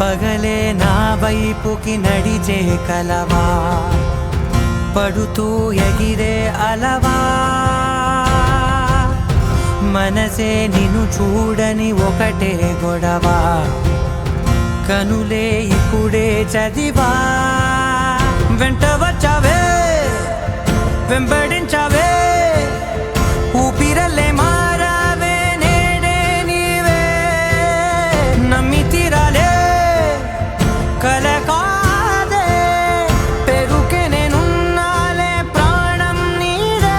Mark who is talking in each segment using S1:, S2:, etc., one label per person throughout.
S1: పగలే నా వైపుకి నడిచే కలవా, పడుతూ ఎగిరే అలవా, మనసే నిన్ను చూడని ఒకటే గొడవ, కనులే ఇప్పుడే చదివా. వెంట వచ్చావే వెంబడించావే, ఊపిరల్లే మారావే నేడే నీవే, నమ్మి తీరాలే కల కాదే, పెరుకే నేనున్నాలే ప్రాణం నీదే.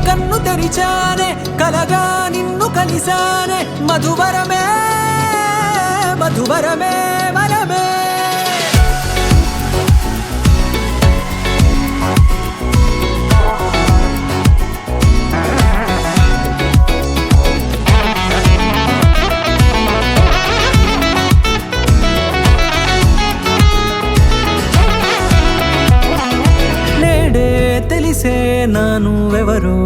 S1: కన్ను తెరిచానే కలగా నిన్ను కలిసానే మధువరమే మధువరమే వరమే తెలిసే నానువెవరో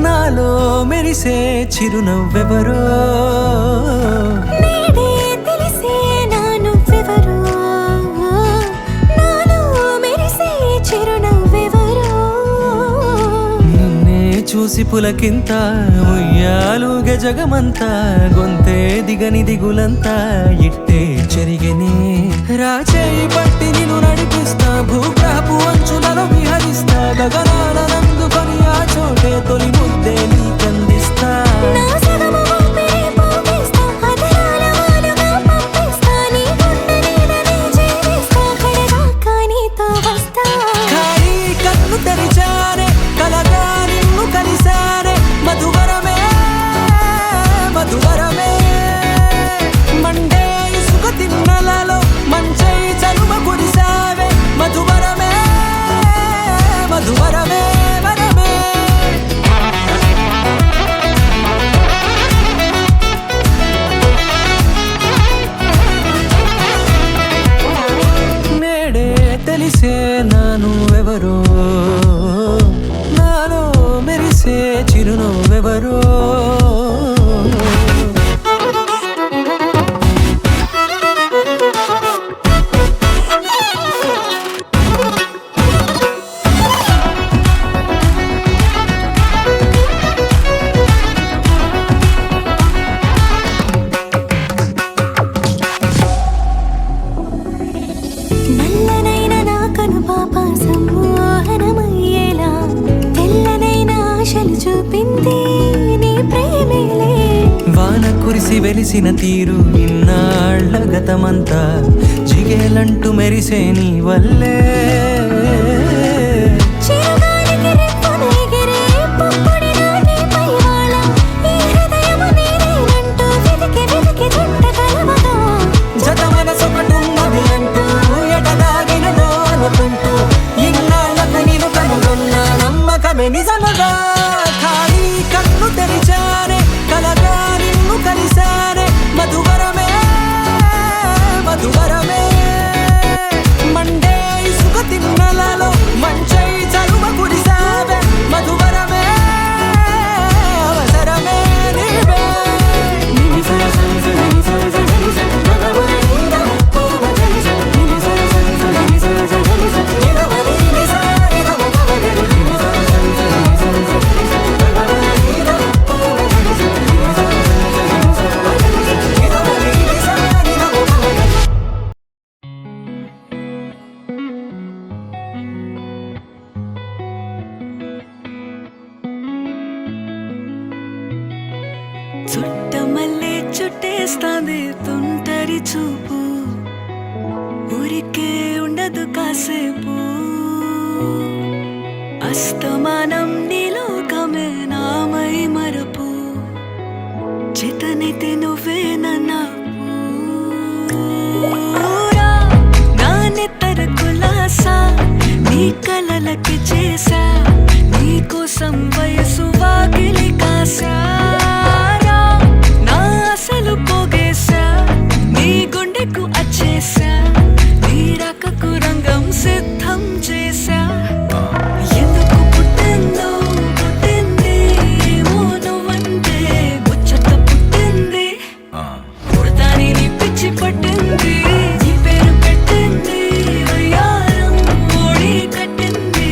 S1: నాలో మెరిసే చిరునవ్వెవరో
S2: నేడే తెలిసే నానువెవరో నాలో మెరిసే చిరునవ్వెవరో
S1: నిన్నే చూసి పులకింత ఉయ్యాలుగే జగమంతా గొంతే దిగని దిగులంతా ఇట్టే చెరిగనే రాచేయి పట్టి నిన్ను నడిపిస్తా భూగ్రహపు అంచులలో విహరిస్తా గగనాలనందుకొని ఆ చోటే తొలి ముద్దే నీకందిస్తా
S2: నా సగము ఊపిరి పోగిస్తా అదరాల వాలుగా పంపిస్తా నీ గుండె నీడనే చేరిస్తా కడదాకా నీతో వస్తా
S1: ఖాళీ కన్ను తెరిచానే కలగా నిన్ను కలిసానే మధువరమే మధువరమే మండే ఇసుక తిన్నలలో మంచై చలువ కురిసావే మధువరమే మధువరమే వరమే నేడే తెలిసే నానువెవరో నాలో మెరిసే చిరునవ్వెవరో
S2: నల్లనైన నా కనుపాప సమ్మోహనమయ్యేలా తెల్లనైన ఆశలు చూపింది నీ ప్రేమేలే
S1: వాన కురిసి వెలిసిన తీరు ఇన్నాళ్ళ గతమంతా జిగేలంటూ మెరిసే నీ వల్లే
S2: చిరుగాలికి రెప్పను ఎగిరే పుప్పొడిన నీపై వాళ ఈ హృదయము నీదేనంటూ వెతికి వెతికి జంట కలవగా
S1: జత మనసొకటున్నది అంటూ ఎటదాగినదో అనుకుంటూ ఇన్నాళ్ళకు నేను కనుగొన్న నమ్మకమే నిజముగా ఖాళీ కన్ను తెరిచానే కలగా నిన్ను కలిసానే మధువరమే మధువరమే మండే ఇసుక తిన్నలలో మంచై చలువ కురిసావే మధువరమే అవసరమే నీవే
S2: చుట్టమల్లే చుట్టేస్తాంది తుంటరి చూపు ఊరికే ఉండదు కాసేపు అస్తమానం నీలోకమే నామై మరపు చేతనైతే నువ్వే నన్నా నా నెత్తర కులాసా నీ కలలకి చేసా నీ కోసం వయసు వాకిలి కాసా అసలు పోగేశా నీ గుండెకు అచ్చేసా నీ రకకు రంగం సిద్ధం చేశా ఎందుకు పుట్టిందో పుట్టింది ఏమో నువ్వంటే ముచ్చట పుట్టింది పుడతాని నీ పిచ్చి పట్టింది నీ పేరు పెట్టింది వయ్యారం ఓడి కట్టింది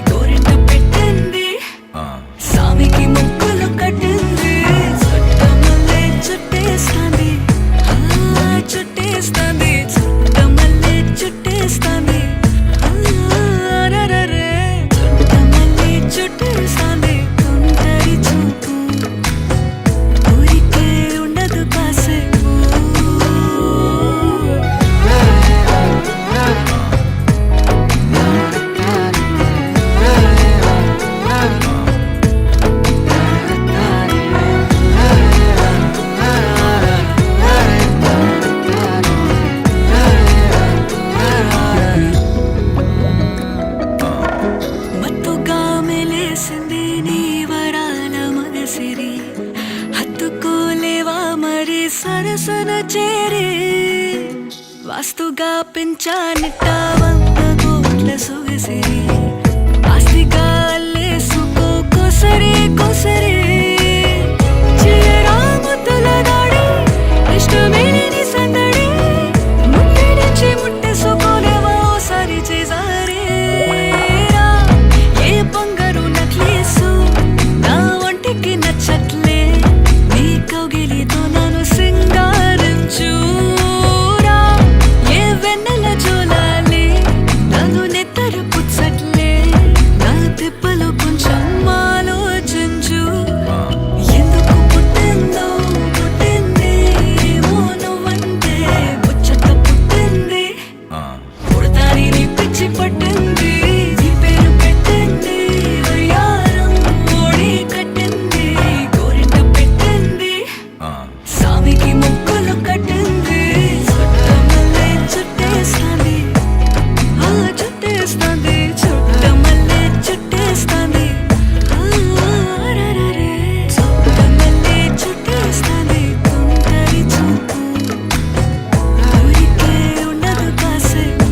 S2: గోరింట పెట్టింది సామికి ముక్కులు కట్టింది చుట్టమల్లే చుట్టేస్తాంది చుట్టేస్తాంది చుట్ట
S3: మస్తుగా పెంచానిట్టా 100 కోట్ల సొగసిరి ఆస్తిగా అల్లేసుకో కోసరే కోసరే చిల్లరా ముద్దుల దాడి ఇష్టమేని సందడి ముట్టడిచి ముట్టేసుకోలేవా ఓసారి చేసారే ఏ బంగారు నక్లేసు నా ఒంటికి నచ్చట్లే నీ కౌగిలితో నన్ను సింగారించురా ఏ వెన్నెల జోలాలి నన్ను నెత్తరు పుచ్చట్లే నా తిప్పలు కొంచెం ఆలోచించు ఎందుకు పుట్టిందో పుట్టింది ఏమో నువ్వంటే ముచ్చట పుట్టింది పుడతాని నీ పిచ్చి పట్టింది నీ పేరు పెట్టింది వయ్యారం ఓడి కట్టింది గోరింట పెట్టింది సామికి ముక్కులు కట్టింది చుట్టమల్లే చుట్టేస్తాంది ఆ చుట్టేస్తాంది చుట్టమల్లే చుట్టేస్తాంది రరరే చుట్టమల్లే చుట్టేస్తాంది కుంటరి చూపు ఊరికే ఉండదు కాసేపు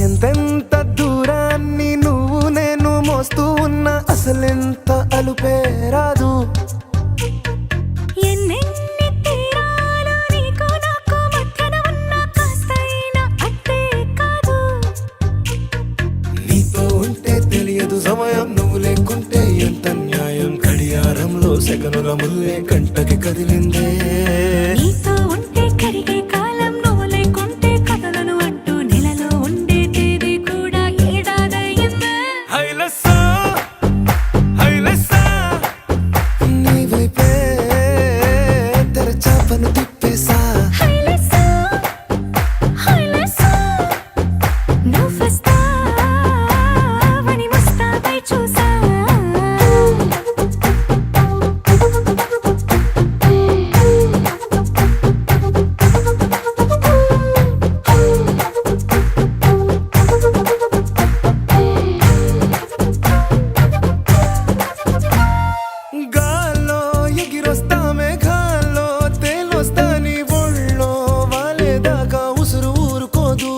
S1: ఎంతెంత దూరాన్ని నువ్వు నేను మోస్తూ ఉన్నా అసలెంత అలుపే రాదు
S2: ఎన్నెన్ని తీరాలు నీకు నాకు మధ్యన ఉన్న కాస్తైనా అట్టే కాదు
S1: నీతో ఉంటే తెలియదు సమయం నువ్వు లేకుంటే ఎంత న్యాయం గడియారంలో సెకనుల ముల్లే కంటకి కదిలిందే
S2: నీతో ఉంటే కరిగే కాలం నువ్వు లేకుంటే కథలను అంటూ నెలలో ఉండే తేదీ కూడా ఏడాదయ్యిందే
S1: హైలెస్సా హైలెస్సా నీ వైపే తెరచాపను తిప్పేసా
S2: హైలెస్సా హైలెస్సా నువ్వొస్తావని ముస్తాబై చూసా
S1: గాల్లో ఎగిరొస్తా మేఘాల్లో తేలొస్తా నీ ఒళ్ళో వాలేదాకా ఉసురు ఊరుకోదు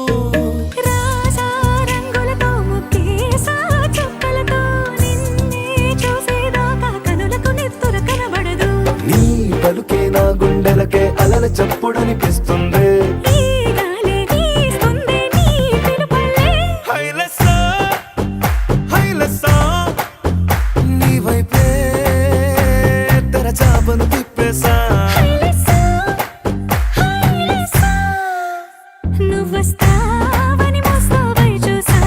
S2: రాజా రంగులతో ముక్కేసా చుక్కలతో నిన్నే చూసేదాకా కనులకు నెత్తురు కనబడదు
S1: నీ పలుకే నా గుండెలకే అలల చప్పుడనిపిస్తుంది
S2: ఈ గాలి వీస్తుంది నీ పిలుపులే
S1: హైలెస్సా హైలెస్సా నీ వైపే తెరచాపను తిప్పేసా
S2: హైలెస్సా హైలెస్సా నువ్వొస్తావని ముస్తాబై చూసా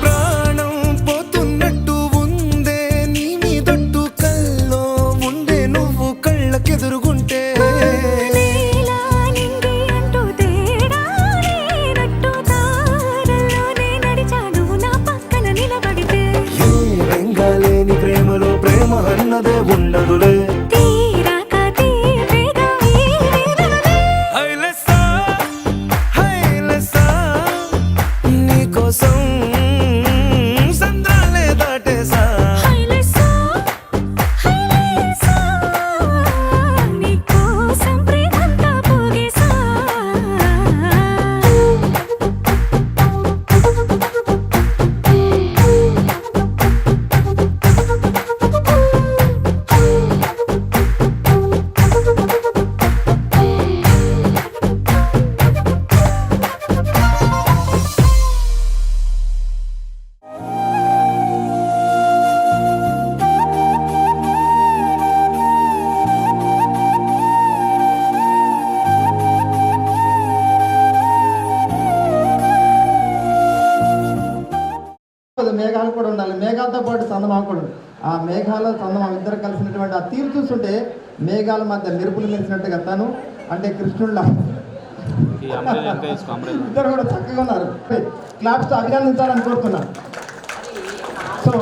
S1: ప్రాణం పోతున్నట్టు ఉందే నీ మీదొట్టు కల్లో ఉండే నువ్వు కళ్ళకెదురుగుంటే
S2: నీలా నింగి అంటూ తేడా లేనట్టు తారల్లోనే నడిచా నువ్వు నా పక్కన నిలబడితే
S1: ఏ వెంగాలేని ప్రేమలో ప్రేమ అన్నదే ఉండదులే
S2: తీరాక తీపేగా ఈ వేదనలే
S1: హైలెస్సా హైలెస్సా నీకోసం సంద్రాలే దాటేసా
S2: హైలెస్సా హైలెస్సా నీకోసం ప్రేమంతా పోగేసా
S4: మేఘాలు కూడా ఉండాలి, మేఘాలతో పాటు చందమామ కూడా. ఆ మేఘాలు చందమామ ఇద్దరు కలిసినటువంటి ఆ తీరు చూస్తుంటే మేఘాల మధ్య మెరుపులు మెరిసినట్టుగా తను అంటే కృష్ణుళ్ళ ఇద్దరు కూడా చక్కగా ఉన్నారు. క్లాప్స్ అభినందించాలని కోరుతున్నాను. సో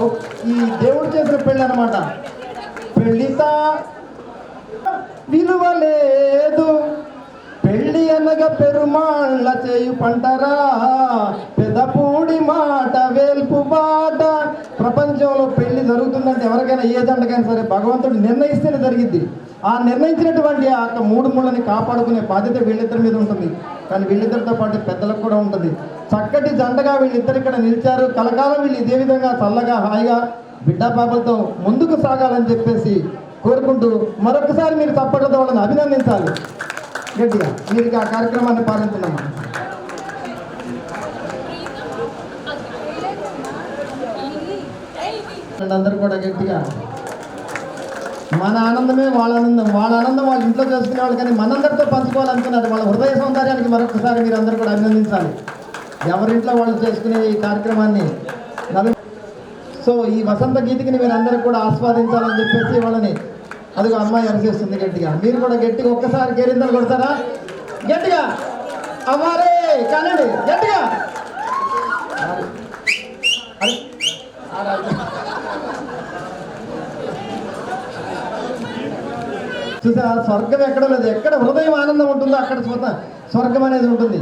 S4: ఈ దేవుడు చేసిన పెళ్ళి అనమాట. పెళ్ళితా విలువ లేదు, పెళ్ళి అనగా పెరుమాళ్ళ చేయు పంటరా, పెదపూడి మాట వేల్పు బాట. ప్రపంచంలో పెళ్లి జరుగుతుందంటే ఎవరికైనా ఏ దండకైనా సరే భగవంతుడు నిర్ణయిస్తేనే జరిగింది. ఆ నిర్ణయించినటువంటి ఆ మూడు ముళ్ళని కాపాడుకునే బాధ్యత వీళ్ళిద్దరి మీద ఉంటుంది. కానీ వీళ్ళిద్దరితో పాటు పెద్దలకు కూడా ఉంటుంది. చక్కటి జంటగా వీళ్ళిద్దరు ఇక్కడ నిలిచారు. కలకాలం వీళ్ళు ఇదే విధంగా చల్లగా హాయిగా బిడ్డా పాపలతో ముందుకు సాగాలని చెప్పేసి కోరుకుంటూ మరొకసారి మీరు తప్పకుండా వాళ్ళని అభినందించాలి గట్టిగా. మీరు ఆ కార్యక్రమాన్ని పాలించున్నామా. అందరూ కూడా గట్టిగా మన ఆనందమే వాళ్ళ ఆనందం, వాళ్ళ ఆనందం వాళ్ళ ఇంట్లో చేసుకునే వాళ్ళు, కానీ మనందరితో పంచుకోవాలనుకున్నారు. వాళ్ళ హృదయ సౌందర్యానికి మరొకసారి మీరు అందరూ కూడా అభినందించాలి. ఎవరింట్లో వాళ్ళు చేసుకునే ఈ కార్యక్రమాన్ని సో ఈ వసంత గీతికి మీరు అందరూ కూడా ఆస్వాదించాలని చెప్పేసి వాళ్ళని అదిగో అమ్మాయి అరిచేస్తుంది గట్టిగా. మీరు కూడా గట్టిగా ఒక్కసారి కేరింతలు కొడతారా గట్టిగా? అమ్మారే కానండి గట్టిగా. చూసా, స్వర్గం ఎక్కడ లేదు. ఎక్కడ హృదయం ఆనందం ఉంటుందో అక్కడ స్వర్గం అనేది ఉంటుంది.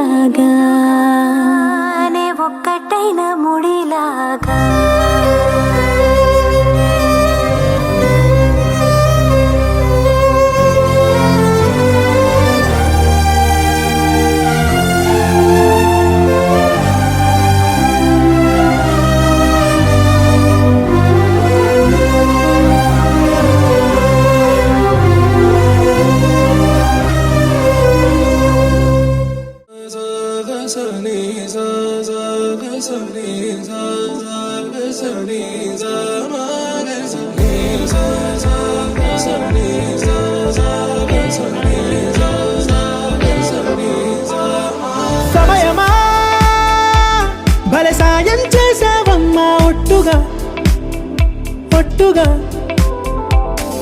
S2: ముడిలాగా నే ఒక్కటైన ముడిలాగా
S5: సమయమా భలే సాయం చేసావమ్మా ఒట్టుగా ఒట్టుగా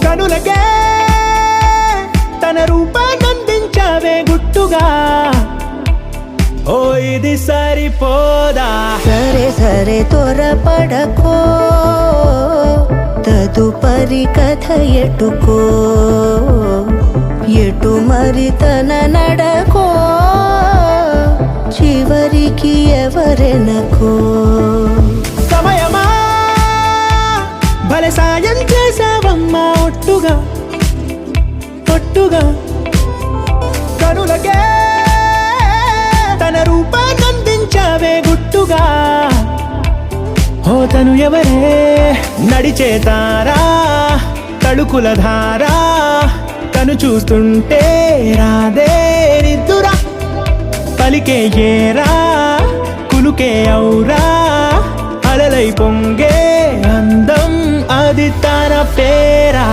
S5: కనులకే తన రూపాన్నందించావే గుట్టుగా ఓ ఇది సరిపోదా
S3: సరే సరే త్వరపడకో తదుపరి కథ ఎటుకో ఎటు మరి తన నడకో చివరికి ఎవరెనకో
S5: సమయమా భలే సాయం చేసావమ్మా ఒట్టుగా ఒట్టుగా కనులకే తన రూపాన్నందించావే గుట్టుగా ఓ తను ఎవరే నడిచేతారా తడుకుల ధారా తను చూస్తుంటే రాదే నిద్దురా పలికే ఏరా కులుకే ఔరా అలలై పొంగే అందం అది తన పేరా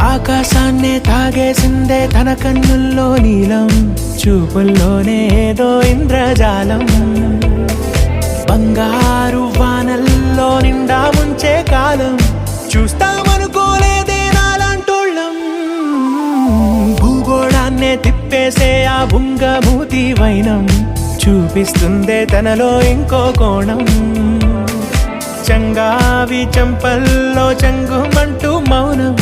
S5: ఆకాశాన్నే తాగేసిందే తన కన్నుల్లో నీలం చూపుల్లోనే ఏదో ఇంద్రజాలం బంగారు వానల్లో నిండా ముంచే కాలం చూస్తామనుకోలేదే నాలాంటోళ్ళం భూగోళాన్నే తిప్పేసే ఆ బుంగమూతి వైనం చూపిస్తుందే తనలో ఇంకో కోణం చంగావి చంపల్లో చంగుమంటూ మౌనం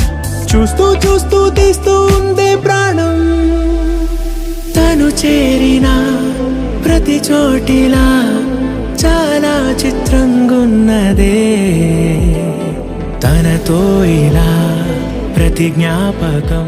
S5: చూస్తూ చూస్తూ తీస్తూ ఉందే ప్రాణం తను చేరిన ప్రతి చోటిలా చాలా చిత్రంగున్నదే తనతో ఇలా ప్రతి జ్ఞాపకం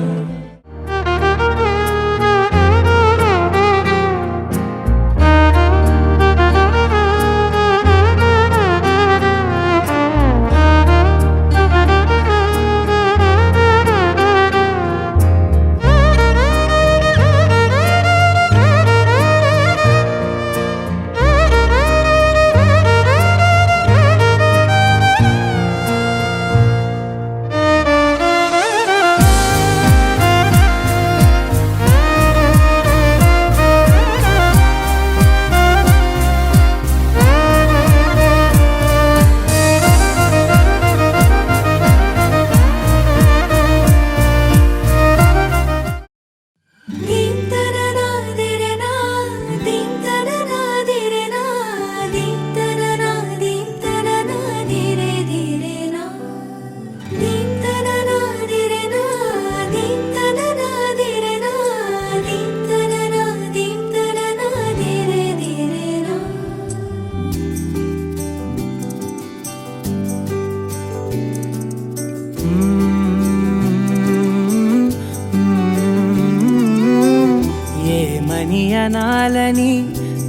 S3: అనాలని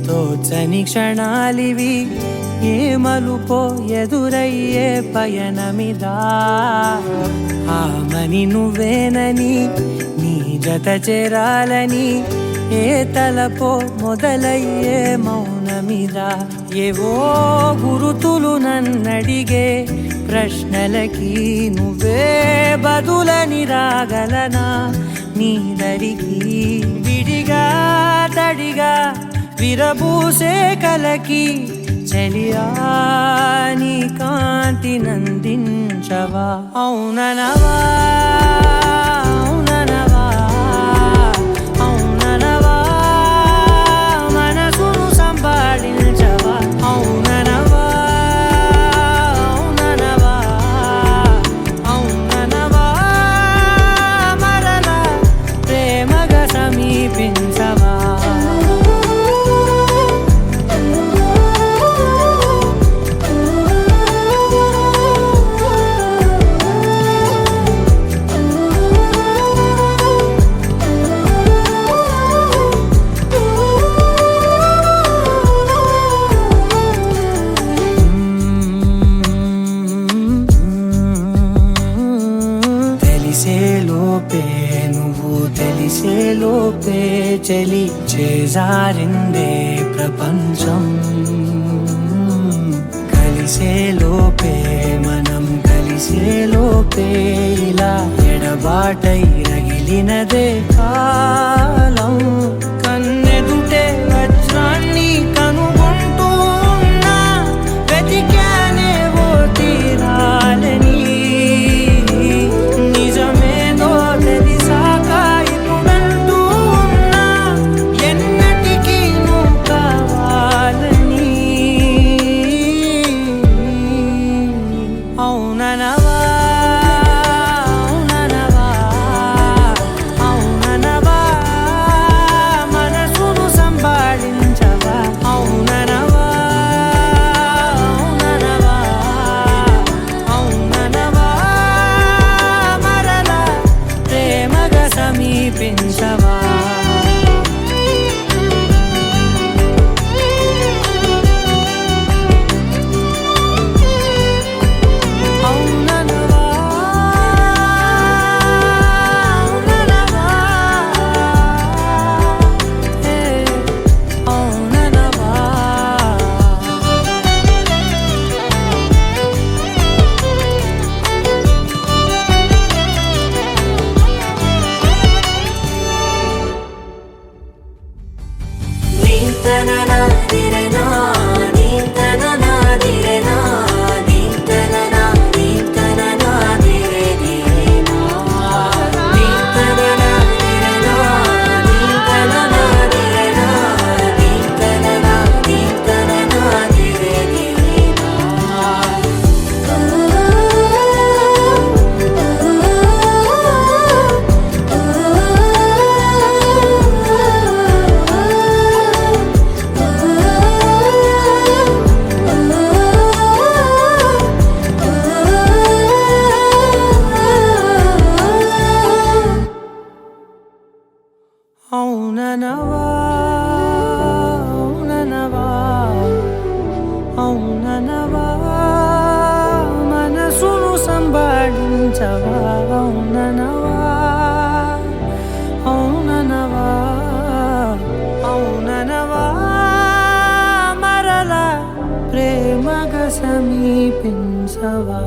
S3: తోచని క్షణాలివి ఏ మలుపో ఎదురయ్యే పయనమిదా ఆమని నువ్వేనని నీ జత చేరాలని ఏ తలపో మొదలయ్యే మౌనమిదా ఏవో గురుతులు నన్నడిగే ప్రశ్నలకి నువ్వే బదులని రాగలనా నీ దరికి విడిగా తడిగా విరబూసే కలకి చెలియా నీ కాంతి నందించవా అవుననవా అవుననవా అవుననవా మనసును సంపాదించవా అవుననవా అవుననవా అవుననవా మరలా ప్రేమగా సమీపించవా తెలిసేలోపే నువ్వు తెలిసేలోపే చలి చేజారిందే ప్రపంచం కలిసేలోపే మనం కలిసేలోపే ఇలా ఎడబాటై రగిలినదే కాలం కన్నెదుటే వజ్రాన్ని కనుగొంటూ ఉన్నా వెతికానే ఓ తీరాలని నిజమేదో తెలిసాక ఇప్పుడంటూ ఉన్నా ఎన్నటికీ నువ్వు కావాలని అవుననవా అవుననవా అవుననవా మనసును సంపాదించవా అవుననవా అవుననవా అవుననవా మరలా ప్రేమగా సమీపించవా అవుననవా అవుననవా హే అవుననవా అవుననవా అవుననవా అవుననవా మనసును సంపాదించవా అవుననవా అవుననవా అవుననవా మరలా ప్రేమగా సమీపించవా